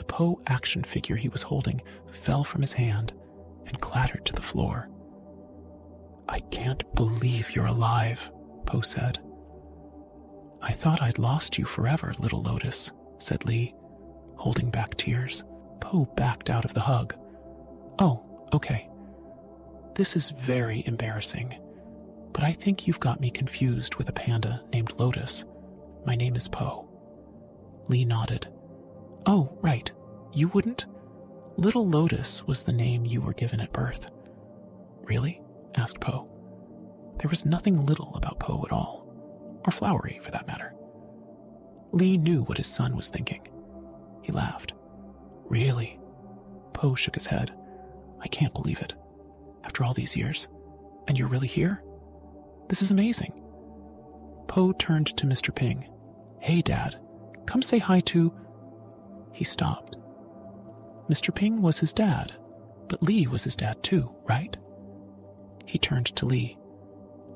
The Po action figure he was holding fell from his hand and clattered to the floor. "I can't believe you're alive," Po said. "I thought I'd lost you forever, little Lotus," said Lee, holding back tears. Po backed out of the hug. "Oh, okay. This is very embarrassing, but I think you've got me confused with a panda named Lotus. My name is Po." Lee nodded. "Oh, right. You wouldn't? Little Lotus was the name you were given at birth." "Really?" asked Po. There was nothing little about Po at all, or flowery for that matter. Lee knew what his son was thinking. He laughed. "Really?" Po shook his head. "I can't believe it. After all these years. And you're really here? This is amazing." Po turned to Mr. Ping. "Hey, Dad, come say hi to..." He stopped. Mr. Ping was his dad, but Lee was his dad too, right? He turned to Lee.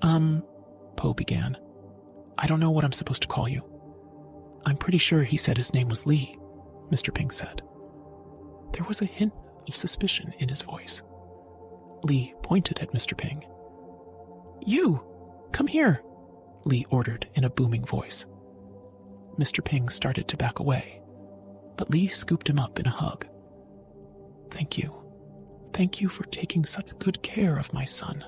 Po began. "I don't know what I'm supposed to call you." "I'm pretty sure he said his name was Lee," Mr. Ping said. There was a hint of suspicion in his voice. Lee pointed at Mr. Ping. "You! Come here!" Lee ordered in a booming voice. Mr. Ping started to back away, but Lee scooped him up in a hug. "Thank you. Thank you for taking such good care of my son."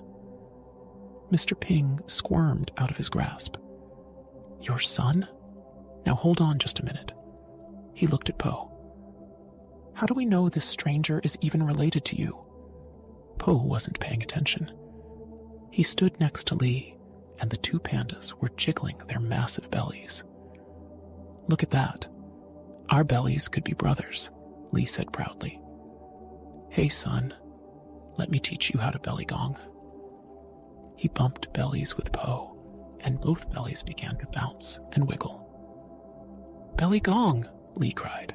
Mr. Ping squirmed out of his grasp. "Your son? Now hold on just a minute." He looked at Po. "How do we know this stranger is even related to you?" Po wasn't paying attention. He stood next to Lee, and the two pandas were jiggling their massive bellies. "Look at that. Our bellies could be brothers," Lee said proudly. "Hey, son, let me teach you how to belly gong." He bumped bellies with Po, and both bellies began to bounce and wiggle. "Belly gong!" Lee cried.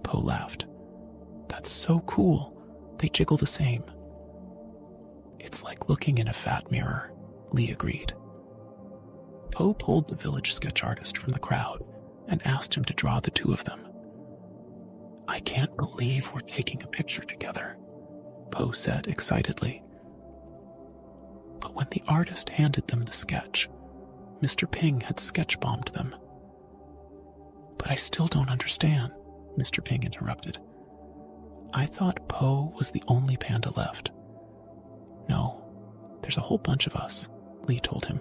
Po laughed. "That's so cool. They jiggle the same." "It's like looking in a fat mirror," Lee agreed. Po pulled the village sketch artist from the crowd and asked him to draw the two of them. "I can't believe we're taking a picture together," Po said excitedly. But when the artist handed them the sketch, Mr. Ping had sketch-bombed them. "But I still don't understand," Mr. Ping interrupted. "I thought Po was the only panda left." "No, there's a whole bunch of us," Lee told him.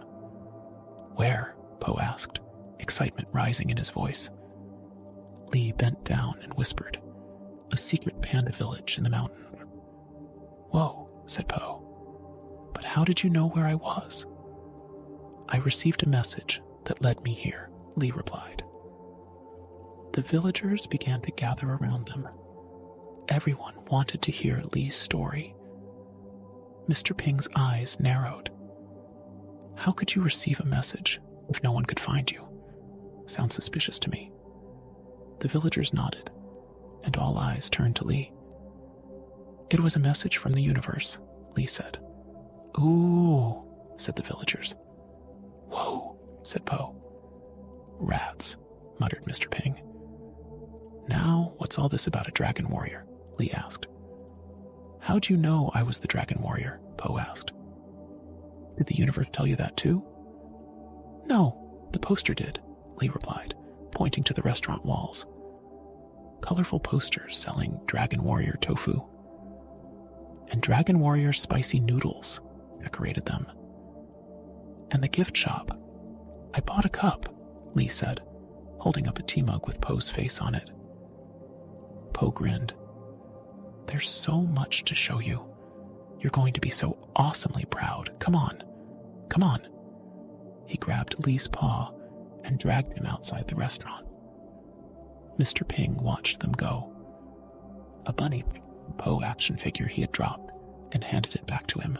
"Where?" Po asked, excitement rising in his voice. Lee bent down and whispered, "A secret panda village in the mountains." "Whoa," said Po. "But how did you know where I was?" "I received a message that led me here," Lee replied. The villagers began to gather around them. Everyone wanted to hear Lee's story. Mr. Ping's eyes narrowed. "How could you receive a message if no one could find you? Sounds suspicious to me." The villagers nodded, and all eyes turned to Lee. "It was a message from the universe," Lee said. "Ooh," said the villagers. "Whoa," said Po. "Rats," muttered Mr. Ping. "Now, what's all this about a dragon warrior?" Lee asked. "How'd you know I was the dragon warrior?" Po asked. "Did the universe tell you that too?" "No, the poster did," Lee replied, pointing to the restaurant walls. Colorful posters selling Dragon Warrior tofu. And Dragon Warrior spicy noodles decorated them. And the gift shop. "I bought a cup," Lee said, holding up a tea mug with Po's face on it. Po grinned. "There's so much to show you. You're going to be so awesomely proud. Come on. Come on." He grabbed Lee's paw and dragged him outside the restaurant. Mr. Ping watched them go. A bunny picked up the Po action figure he had dropped and handed it back to him.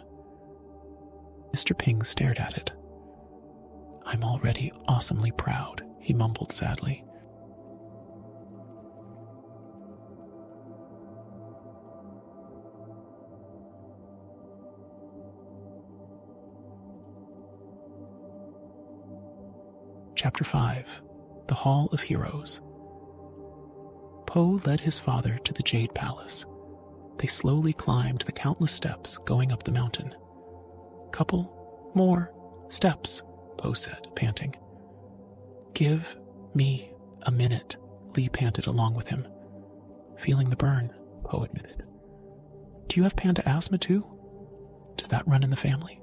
Mr. Ping stared at it. "I'm already awesomely proud," he mumbled sadly. Chapter 5. The Hall of Heroes. Po led his father to the Jade Palace. They slowly climbed the countless steps going up the mountain. "Couple more steps," Po said, panting. "Give me a minute," Lee panted along with him. "Feeling the burn," Po admitted. "Do you have panda asthma too? Does that run in the family?"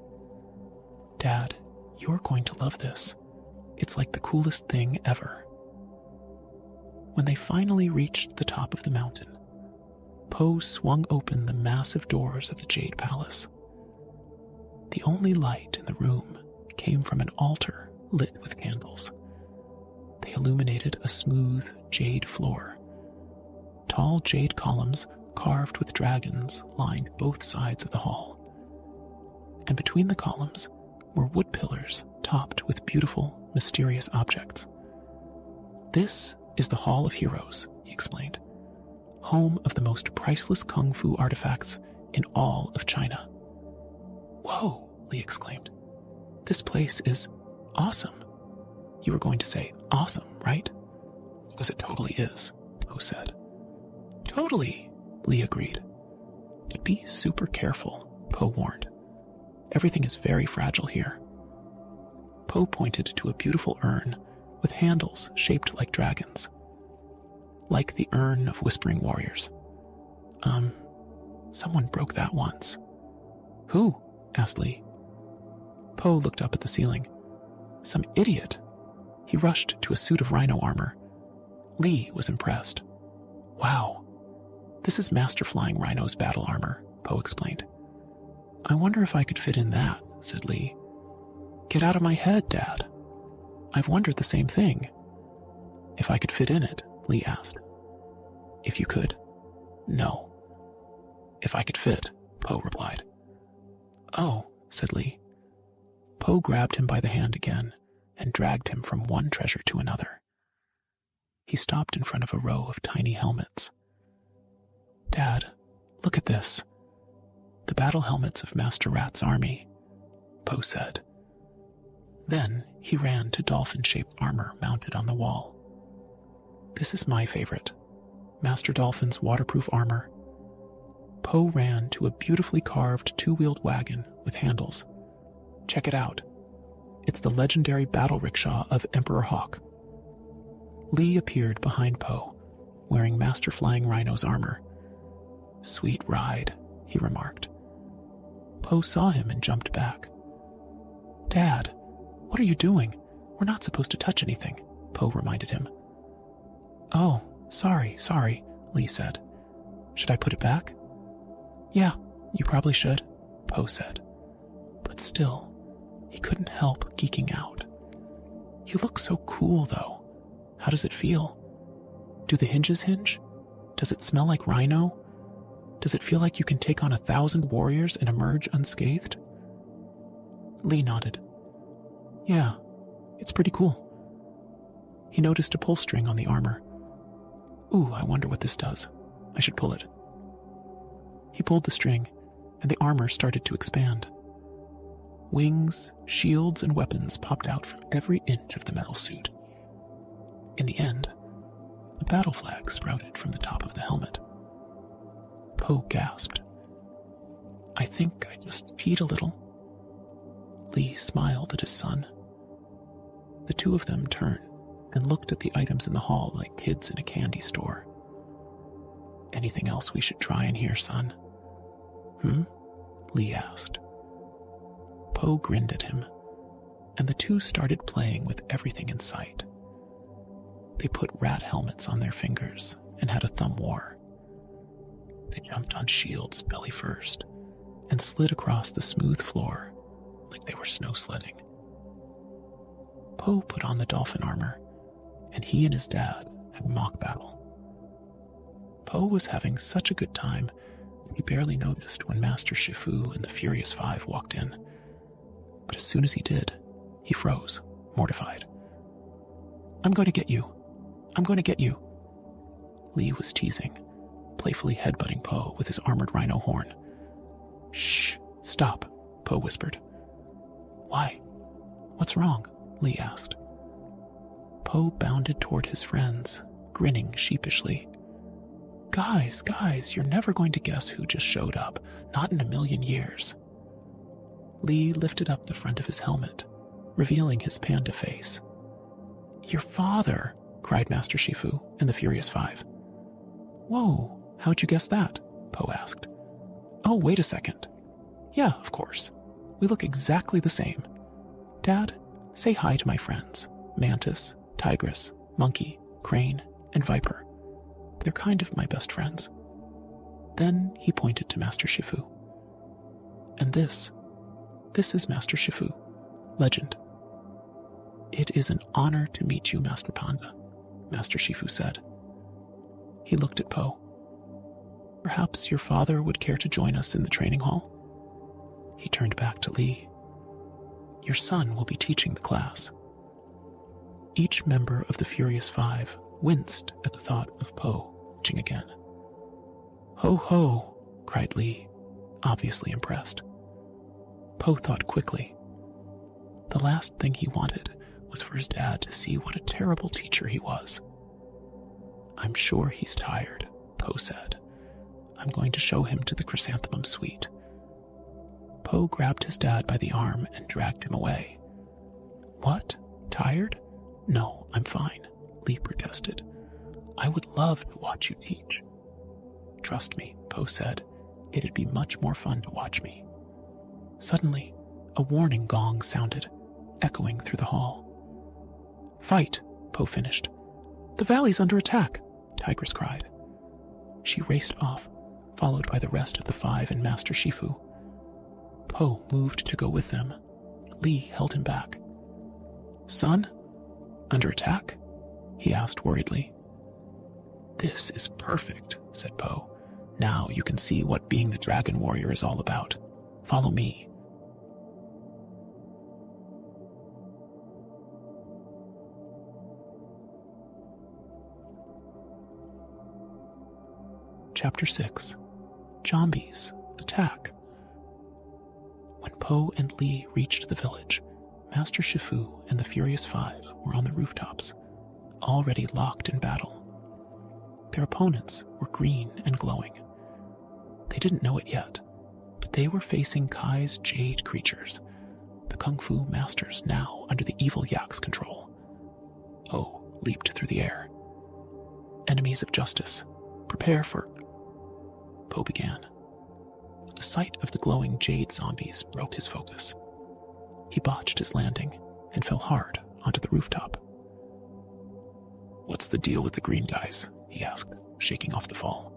"Dad, you're going to love this. It's like the coolest thing ever." When they finally reached the top of the mountain, Po swung open the massive doors of the Jade Palace. The only light in the room came from an altar lit with candles. They illuminated a smooth jade floor. Tall jade columns carved with dragons lined both sides of the hall. And between the columns were wood pillars topped with beautiful, mysterious objects. "This is the Hall of Heroes," he explained. "Home of the most priceless kung fu artifacts in all of China." "Whoa," Lee exclaimed. "This place is awesome." "You were going to say awesome, right?" "Because it totally is," Po said. "Totally," Lee agreed. "But be super careful," Po warned. "Everything is very fragile here." Po pointed to a beautiful urn with handles shaped like dragons. "Like the urn of whispering warriors." Someone broke that once." "Who?" asked Lee. Po looked up at the ceiling. "Some idiot." He rushed to a suit of rhino armor. Lee was impressed. "Wow, this is Master Flying Rhino's battle armor," Po explained. "I wonder if I could fit in that," said Lee. "Get out of my head, Dad." "I've wondered the same thing." "If I could fit in it?" Lee asked. "If you could?" "No." "If I could fit," Po replied. "Oh," said Lee. Po grabbed him by the hand again and dragged him from one treasure to another. He stopped in front of a row of tiny helmets. "Dad, look at this. The battle helmets of Master Rat's army," Po said. Then he ran to dolphin-shaped armor mounted on the wall. "This is my favorite, Master Dolphin's waterproof armor." Po ran to a beautifully carved two-wheeled wagon with handles. "Check it out. It's the legendary battle rickshaw of Emperor Hawk." Lee appeared behind Po, wearing Master Flying Rhino's armor. "Sweet ride," he remarked. Po saw him and jumped back. "Dad, what are you doing? We're not supposed to touch anything," Po reminded him. "Oh, sorry, Lee said. "Should I put it back?" "Yeah, you probably should," Po said. But still, he couldn't help geeking out. "You look so cool, though. How does it feel? Do the hinges hinge? Does it smell like rhino? Does it feel like you can take on 1,000 warriors and emerge unscathed?" Lee nodded. "Yeah, it's pretty cool." He noticed a pull string on the armor. "Ooh, I wonder what this does. I should pull it." He pulled the string, and the armor started to expand. Wings, shields, and weapons popped out from every inch of the metal suit. In the end, a battle flag sprouted from the top of the helmet. Po gasped. "I think I just peed a little." Lee smiled at his son. The two of them turned and looked at the items in the hall like kids in a candy store. "Anything else we should try in here, son?" Lee asked. Po grinned at him, and the two started playing with everything in sight. They put rat helmets on their fingers and had a thumb war. They jumped on shields belly first and slid across the smooth floor like they were snow sledding. Po put on the dolphin armor, and he and his dad had a mock battle. Po was having such a good time, he barely noticed when Master Shifu and the Furious Five walked in. But as soon as he did, he froze, mortified. "I'm going to get you. I'm going to get you." Lee was teasing, playfully headbutting Po with his armored rhino horn. "Shh, stop," Po whispered. "Why? What's wrong?" Lee asked. Po bounded toward his friends, grinning sheepishly. Guys, you're never going to guess who just showed up. Not in a million years. Lee lifted up the front of his helmet, revealing his panda face. Your father, cried Master Shifu and the Furious Five. Whoa, how'd you guess that? Po asked. Oh, wait a second. Yeah, of course. We look exactly the same. Dad, say hi to my friends. Mantis, tigress, monkey, crane, and viper. They're kind of my best friends. Then he pointed to Master Shifu. And this is Master Shifu, legend. It is an honor to meet you, Master Panda, Master Shifu said. He looked at Po. Perhaps your father would care to join us in the training hall? He turned back to Lee. Your son will be teaching the class. Each member of the Furious Five winced at the thought of Po reaching again. Ho ho, cried Lee, obviously impressed. Po thought quickly. The last thing he wanted was for his dad to see what a terrible teacher he was. I'm sure he's tired, Po said. I'm going to show him to the chrysanthemum suite. Po grabbed his dad by the arm and dragged him away. What? Tired? No, I'm fine, Lee protested. I would love to watch you teach. Trust me, Po said. It'd be much more fun to watch me. Suddenly, a warning gong sounded, echoing through the hall. Fight, Po finished. The valley's under attack, Tigress cried. She raced off, followed by the rest of the five and Master Shifu. Po moved to go with them. Lee held him back. Son? Under attack? He asked worriedly. This is perfect, said Po. Now you can see what being the Dragon Warrior is all about. Follow me. Chapter 6. Zombies Attack. When Po and Lee reached the village, Master Shifu and the Furious Five were on the rooftops, already locked in battle. Their opponents were green and glowing. They didn't know it yet, but they were facing Kai's jade creatures, the Kung Fu masters now under the evil Yak's control. Po leaped through the air. Enemies of justice, prepare for... Po began. The sight of the glowing jade zombies broke his focus. He botched his landing and fell hard onto the rooftop. What's the deal with the green guys? He asked, shaking off the fall.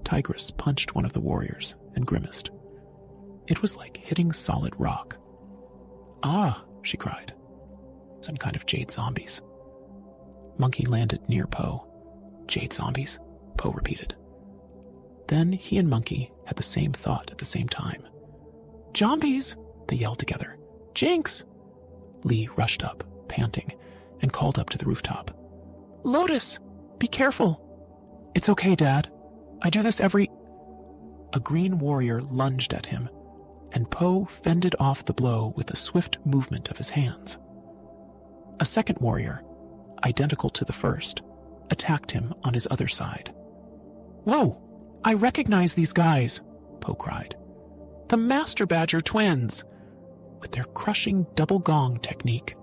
Tigress punched one of the warriors and grimaced. It was like hitting solid rock. Ah, she cried. Some kind of jade zombies. Monkey landed near Po. Jade zombies? Po repeated. Then he and Monkey had the same thought at the same time. Zombies! They yelled together. Jinx! Lee rushed up, panting, and called up to the rooftop. Lotus! Be careful! It's okay, Dad. I do this every... A green warrior lunged at him, and Po fended off the blow with a swift movement of his hands. A second warrior, identical to the first, attacked him on his other side. Whoa! I recognize these guys, Po cried. The Master Badger twins! With their crushing double gong technique,